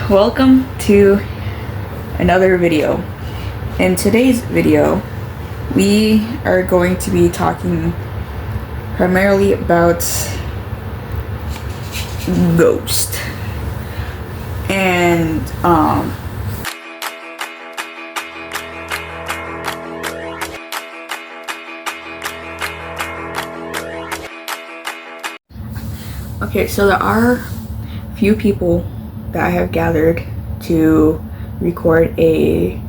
welcome to another video. In today's video, we are going to be talking primarily about ghost. And okay, so there are few people that I have gathered to record a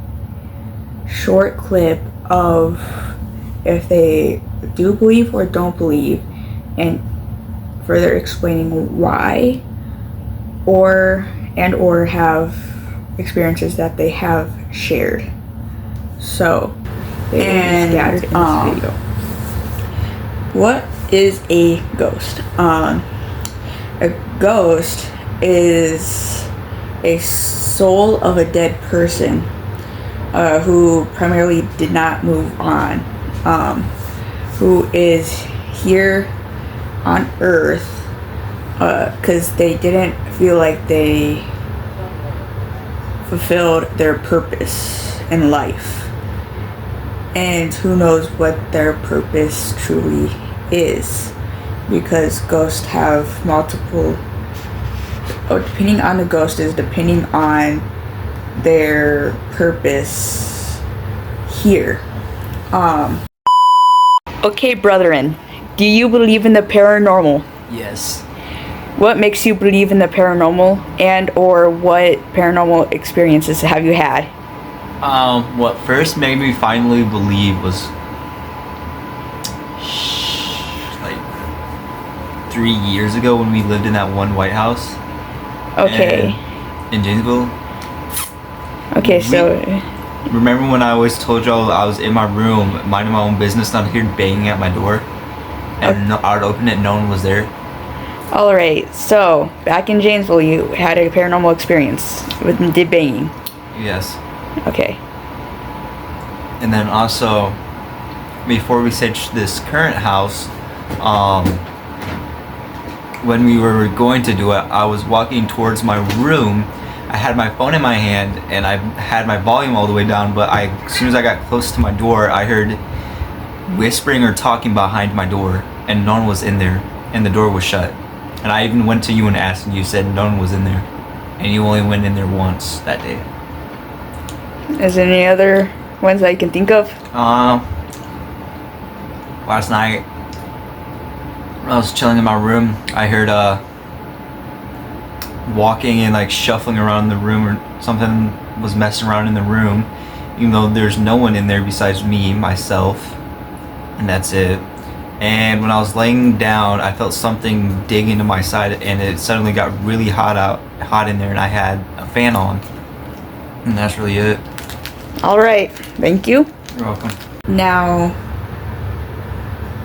short clip of if they do believe or don't believe, and further explaining why, or have experiences that they have shared. So, and scattered in this video. What is a ghost? A ghost is a soul of a dead person who primarily did not move on, who is here on earth because they didn't feel like they fulfilled their purpose in life. And who knows what their purpose truly is, because ghosts have multiple, depending on the ghost is depending on their purpose here. Okay, brethren, do you believe in the paranormal? Yes. What makes you believe in the paranormal, and or what paranormal experiences have you had? What first made me finally believe was like 3 years ago when we lived in that one White House. Okay. In Janesville. Okay, so remember when I always told y'all I was in my room minding my own business, not here banging at my door, and I would open it, no one was there. All right. So back in Janesville, you had a paranormal experience with did banging. Yes. Okay. And then also, before we searched this current house, when we were going to do it, I was walking towards my room. I had my phone in my hand and I had my volume all the way down, but as soon as I got close to my door, I heard whispering or talking behind my door, and no one was in there, and the door was shut. And I even went to you and asked, and you said no one was in there, and you only went in there once that day. Is there any other ones that you can think of? Last night when I was chilling in my room, I heard walking and like shuffling around the room, or something was messing around in the room, even though there's no one in there besides me, myself, and that's it. And when I was laying down, I felt something dig into my side, and it suddenly got really hot in there, and I had a fan on, and that's really it. All right, thank you. You're welcome. Now,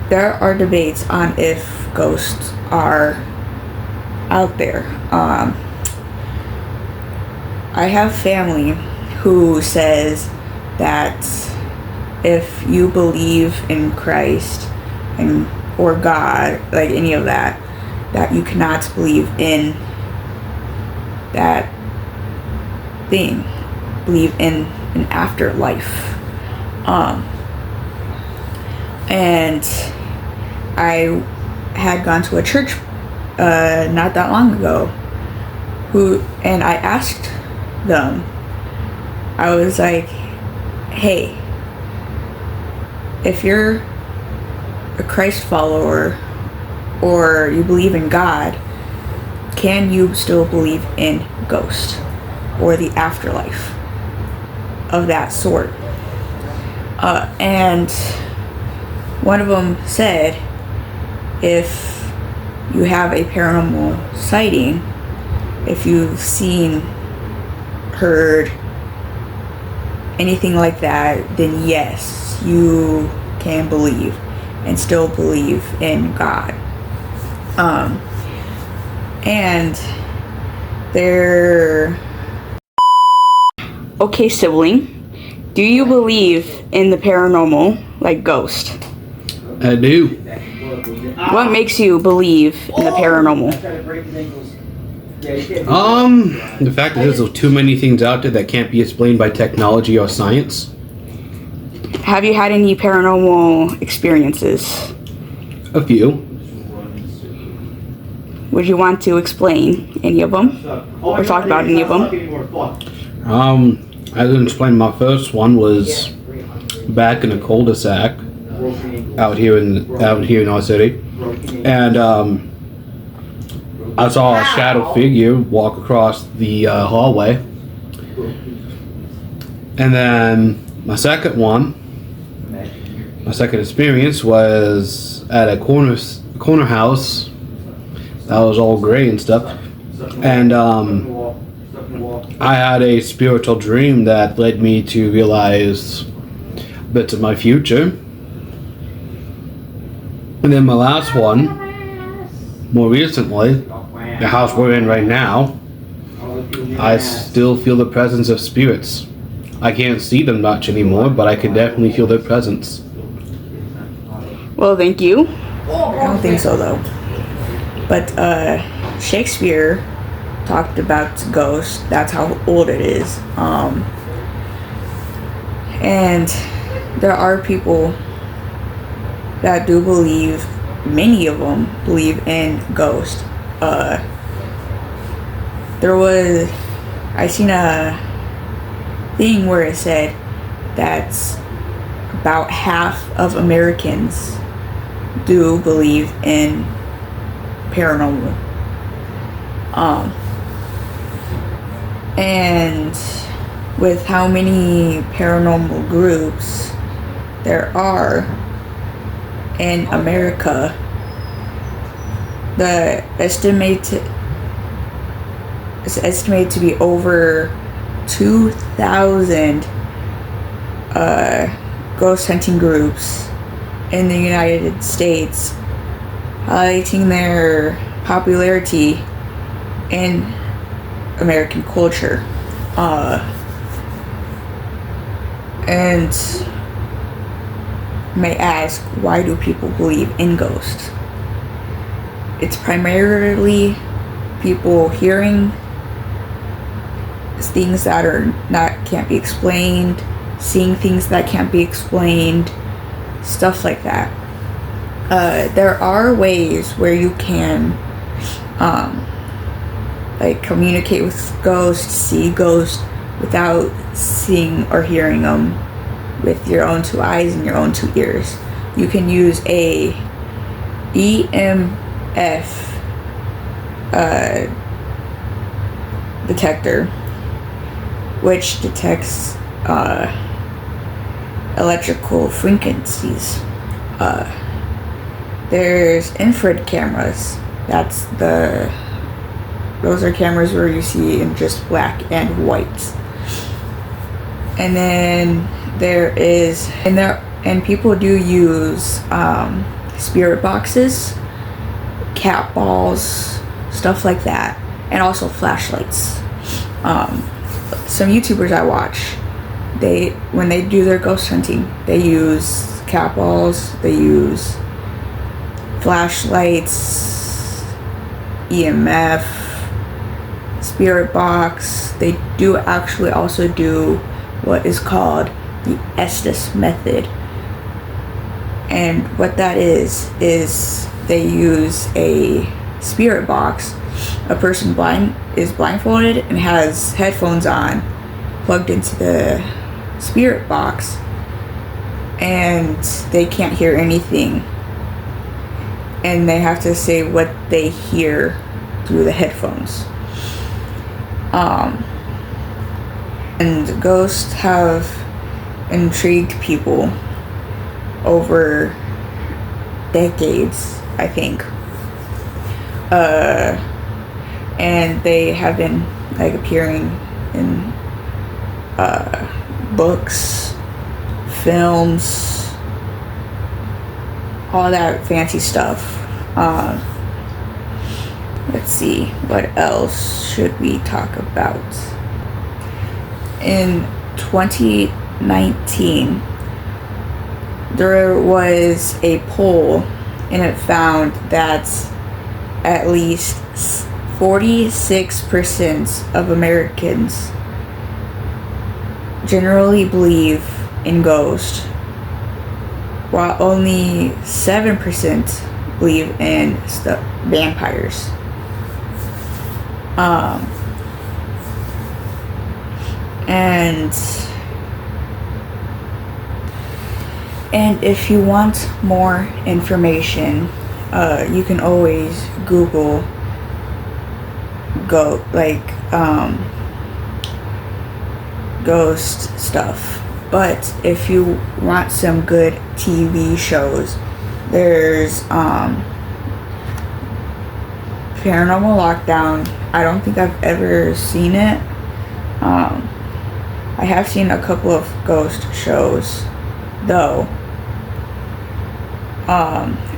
there are debates on if ghosts are out there. I have family who says that if you believe in Christ and or God, like any of that, that you cannot believe in that thing, believe in an afterlife. And I had gone to a church not that long ago, and I asked them, I was like, hey, if you're a Christ follower or you believe in God, can you still believe in ghosts or the afterlife of that sort? And one of them said, if you have a paranormal sighting, if you've seen, heard anything like that, then yes, you can believe and still believe in God. And they're okay, sibling, do you believe in the paranormal, like ghost? I do. What makes you believe in the paranormal? The fact that there's too many things out there that can't be explained by technology or science. Have you had any paranormal experiences? A few. Would you want to explain any of them? Or talk about any of them? I can explain. My first one was back in a cul-de-sac out here in our city, and I saw a shadow figure walk across the hallway. And then my second experience was at a corner house that was all gray and stuff, and I had a spiritual dream that led me to realize bits of my future. And then my last one, more recently, the house we're in right now, I still feel the presence of spirits. I can't see them much anymore, but I can definitely feel their presence. Well, thank you. I don't think so, though. But Shakespeare talked about ghosts. That's how old it is. And there are people that do believe, many of them believe in ghosts. I seen a thing where it said that's about half of Americans do believe in paranormal. And with how many paranormal groups there are in America, it's estimated to be over 2,000 ghost hunting groups in the United States, highlighting their popularity in American culture. And you may ask, why do people believe in ghosts? It's primarily people hearing things that can't be explained, seeing things that can't be explained, stuff like that. There are ways where you can communicate with ghosts, see ghosts without seeing or hearing them with your own two eyes and your own two ears. You can use a EMF detector, which detects electrical frequencies. There's infrared cameras. Those are cameras where you see in just black and white. And then people do use spirit boxes, cat balls, stuff like that, and also flashlights. Some YouTubers I watch, when they do their ghost hunting, they use cat balls, they use flashlights, EMF, spirit box. They do actually also do what is called the Estes method. And what that is they use a spirit box. A person is blindfolded and has headphones on, plugged into the spirit box, and they can't hear anything. And they have to say what they hear through the headphones. And ghosts have intrigued people over decades, I think. And they have been appearing in books, films, all that fancy stuff. Let's see, what else should we talk about? In 2019, there was a poll, and it found that at least 46% of Americans generally believe in ghosts, while only 7% believe in vampires. And if you want more information, you can always Google ghost stuff. But if you want some good TV shows, there's Paranormal Lockdown. I don't think I've ever seen it. I have seen a couple of ghost shows though.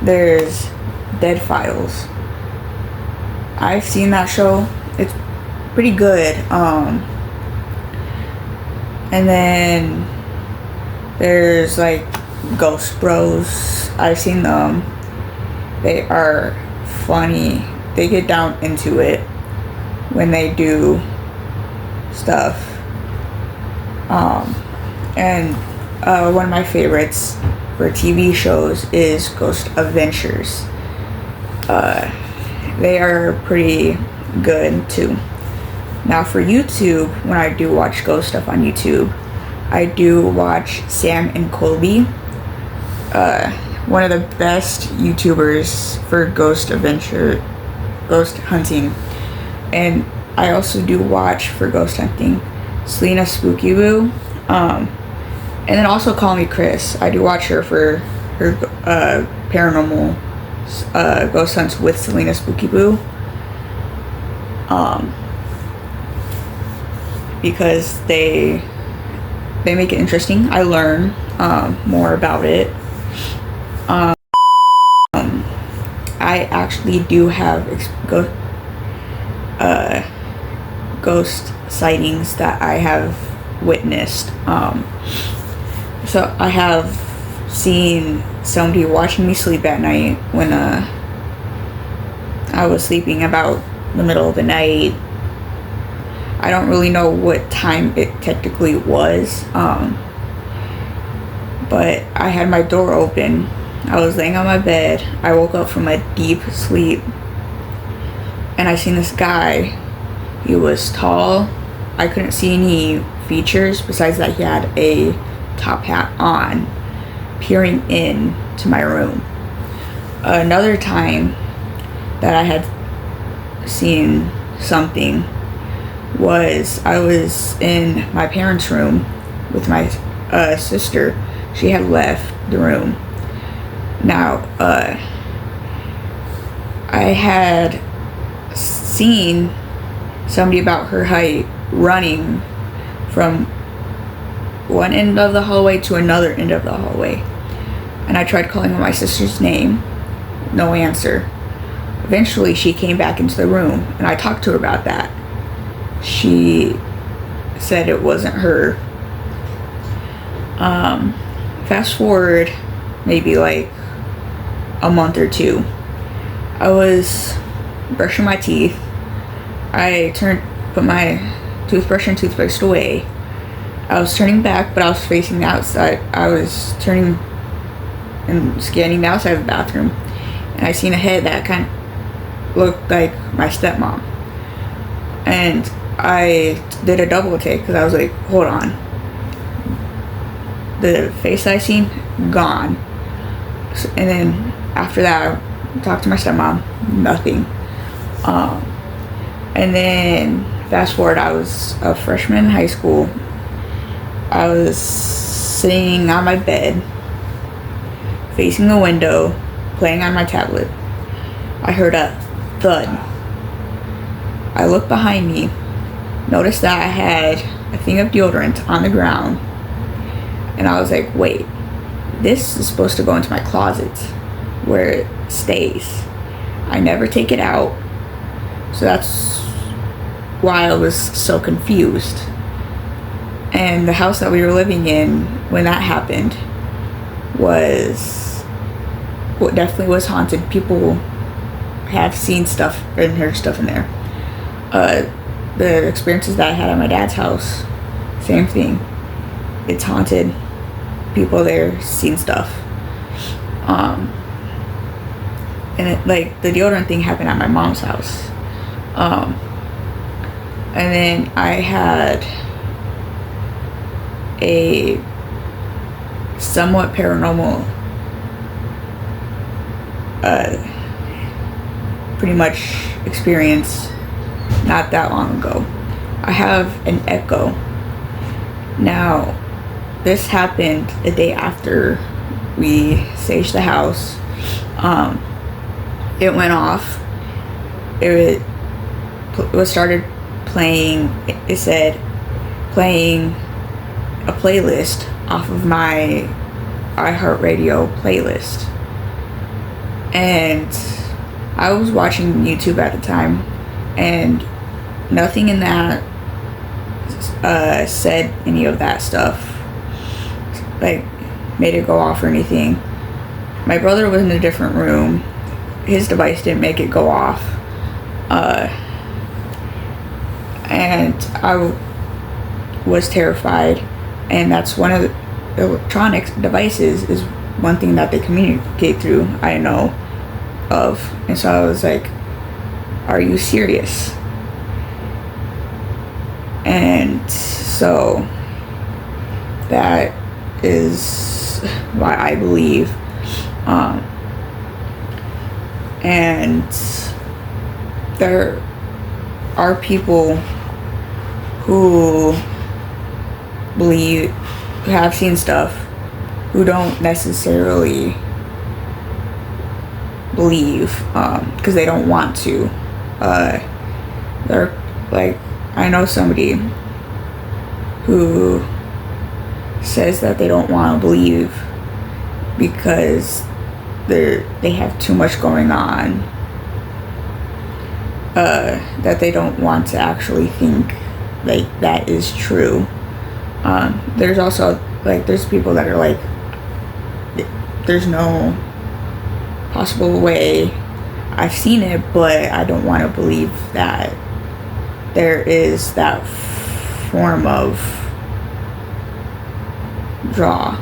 There's Dead Files. I've seen that show. It's pretty good. And then there's like Ghost Bros. I've seen them. They are funny. They get down into it when they do stuff. And one of my favorites for TV shows is Ghost Adventures. They are pretty good too. Now for YouTube, when I do watch ghost stuff on YouTube, I do watch Sam and Colby. One of the best YouTubers for ghost hunting. And I also do watch for ghost hunting Selena Spooky Boo. And then also Call Me Chris. I do watch her for her paranormal ghost hunts with Selena Spooky Boo. Because they make it interesting. I learn more about it. I actually do have ghost sightings that I have witnessed. So I have seen somebody watching me sleep at night when I was sleeping about the middle of the night. I don't really know what time it technically was, but I had my door open. I was laying on my bed. I woke up from a deep sleep, and I seen this guy. He was tall. I couldn't see any features besides that he had a top hat on, peering in to my room. Another time that I had seen something was I was in my parents' room with my sister. She had left the room. Now, I had seen somebody about her height running from one end of the hallway to another end of the hallway. And I tried calling my sister's name. No answer. Eventually, she came back into the room, and I talked to her about that. She said it wasn't her. Fast forward maybe like a month or two. I was brushing my teeth. I put my toothbrush and toothpaste away. I was turning back, but I was facing the outside. I was turning and scanning the outside of the bathroom, and I seen a head that kind of looked like my stepmom. And I did a double take because I was like, hold on. The face I seen, gone. And then after that, I talked to my stepmom, nothing. And then fast forward, I was a freshman in high school. I was sitting on my bed, facing the window, playing on my tablet. I heard a thud. I looked behind me, noticed that I had a thing of deodorant on the ground, and I was like, wait, this is supposed to go into my closet where it stays. I never take it out, so that's why I was so confused. And the house that we were living in when that happened definitely was haunted. People have seen stuff and heard stuff in there. The experiences that I had at my dad's house, same thing. It's haunted. People there seen stuff. And it, like the deodorant thing happened at my mom's house. And then I had a somewhat paranormal, pretty much experience not that long ago. I have an echo. Now, this happened a day after we saged the house. It went off. It was started playing. It said playing a playlist off of my iHeartRadio playlist, and I was watching YouTube at the time, and nothing in that said any of that stuff, like made it go off or anything. My brother was in a different room. His device didn't make it go off. And I was terrified. And that's one of the electronic devices is one thing that they communicate through, I know of. And so I was like, are you serious? And so that is why I believe. And there are people who believe, who have seen stuff, who don't necessarily believe because they don't want to. They're like, I know somebody who says that they don't want to believe because they have too much going on, that they don't want to actually think like that is true. There's also like there's people that are like, there's no possible way, I've seen it, but I don't want to believe that there is that form of draw.